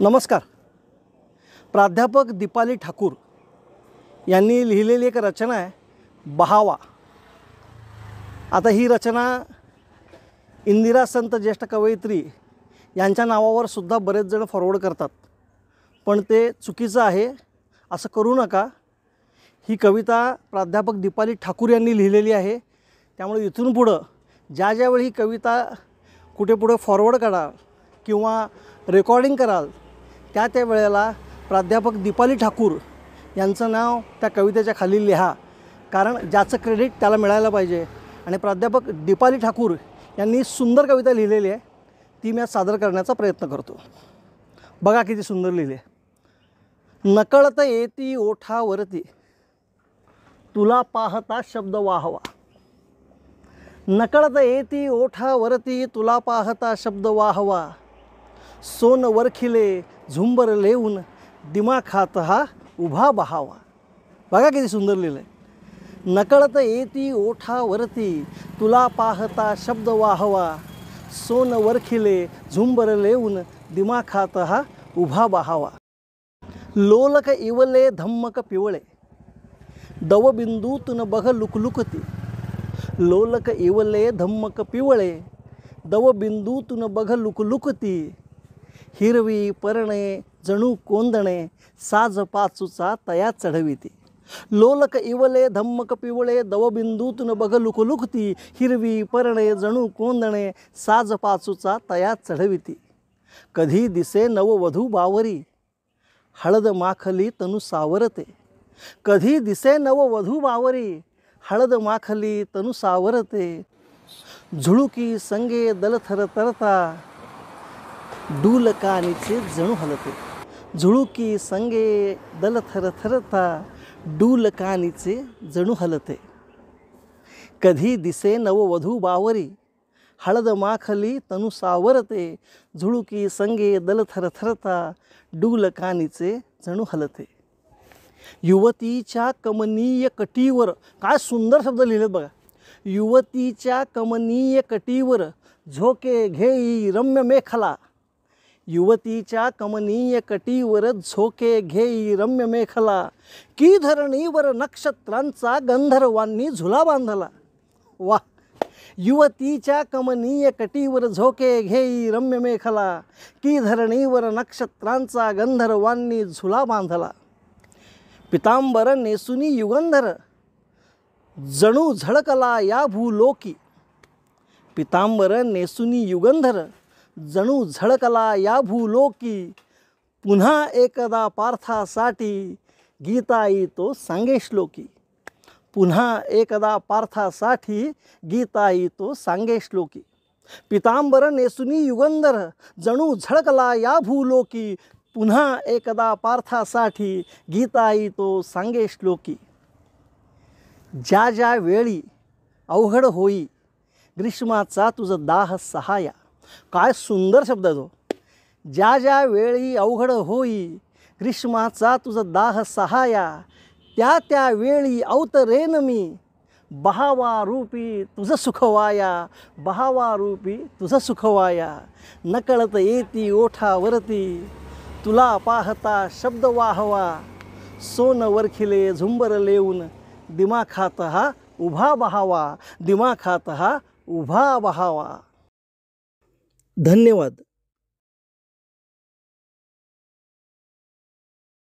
नमस्कार. प्राध्यापक दीपाली ठाकूर यांनी लिहिलेली एक रचना आहे बहावा. आता ही रचना इंदिरा संत ज्येष्ठ कवयित्री यांच्या नावावर सुद्धा बरेच जण फॉरवर्ड करतात, पण ते चुकीचं आहे. असं करू नका. ही कविता प्राध्यापक दीपाली ठाकूर यांनी लिहिलेली आहे. त्यामुळे इथून पुढं ज्यावेळी ही कविता कुठे पुढे फॉरवर्ड कराल किंवा रेकॉर्डिंग कराल त्या वेळेला प्राध्यापक दीपाली ठाकूर यांचं नाव त्या कवितेच्या खाली लिहा, कारण ज्याचं क्रेडिट त्याला मिळायला पाहिजे. आणि प्राध्यापक दीपाली ठाकूर यांनी सुंदर कविता लिहिलेली आहे, ती मी आज सादर करण्याचा प्रयत्न करतो. बघा किती सुंदर लिहिले. नकळत येती ओठावरती तुला पाहता शब्द वाहवा. नकळत येती ओठावरती तुला पाहता शब्द वाहवा. सोन वरखिले झुंबर लेऊन दिमाखात हा उभा बहावा. बघा किती सुंदर लिहिलं आहे. नकळत येती ओठावरती तुला पाहता शब्द वाहवा. सोन वरखिले झुंबर लेऊन दिमाखात हा उभा बहावा. लोलक इवले धम्मक पिवळे दवबिंदूतून बघ लुकलुकती. लोलक इवले धम्मक पिवळे दवबिंदूतून बघ लुकलुकती. हिरवी परणे जणू कोंदणे साज पाचूचा तया चढविती. लोलक इवले धम्मक पिवळे दवबिंदूतून बघ लुकलुकती. हिरवी परणे जणू कोंदणे साज पाचूचा तया चढविती. कधी दिसे नववधू बावरी हळद माखली तनु सावरते. कधी दिसे नववधू बावरी हळद माखली तनु सावरते. झुळुकी संगे दलथर तरता डूलकानीचे जणू हलते. झुळुकी संगे दलथर थरता डूलकानीचे जणू हलते. कधी दिसे नववधू बावरी हळद माखली तनु सावरते. झुळुकी संगे दलथर थरता डूलकानीचे जणू हलते. युवतीच्या कमनीय कटीवर, काय सुंदर शब्द लिहिलेत बघा. युवतीच्या कमनीय कटीवर झोके घेई रम्य मेखला. युवतीच्या कमनीय कटीवर झोके घेई रम्य मेखला. की धरणीवर नक्षत्रांचा गंधर्वांनी झुला बांधला. वा. युवतीच्या कमनीय कटीवर झोके घेई रम्य मेखला. की धरणीवर नक्षत्रांचा गंधर्वांनी झुला बांधला. पितांबर नेसुनी युगंधर जणू झळकला या भूलोकी. पितांबर नेसुनी युगंधर जणू झळकला या भूलोकी. पुन्हा एकदा पार्थासाठी गीताई तो सांगे श्लोकी. पुन्हा एकदा पार्थासाठी गीताई तो सांगे श्लोकी. पितांबर नेसुनी युगंधर जणू झळकला या भूलोकी. पुन्हा एकदा पार्थासाठी गीताई तो सांगे श्लोकी. ज्या वेळी अवघड होई ग्रीष्माचा तुझं दाह सहाया. काय सुंदर शब्द आहे तो. ज्या वेळी अवघड होई ग्रीष्माचा तुझं दाह सहाया. त्या वेळी अवतरेन मी बहावा रूपी तुझं सुखवाया. बहावा रूपी तुझं सुखवाया. नकळत येती ओठावरती तुला पाहता शब्द वाहवा. सोन वरखिले झुंबर लेऊन दिमाखात हा उभा बहावा. दिमाखात हा उभा बहावा. धन्यवाद.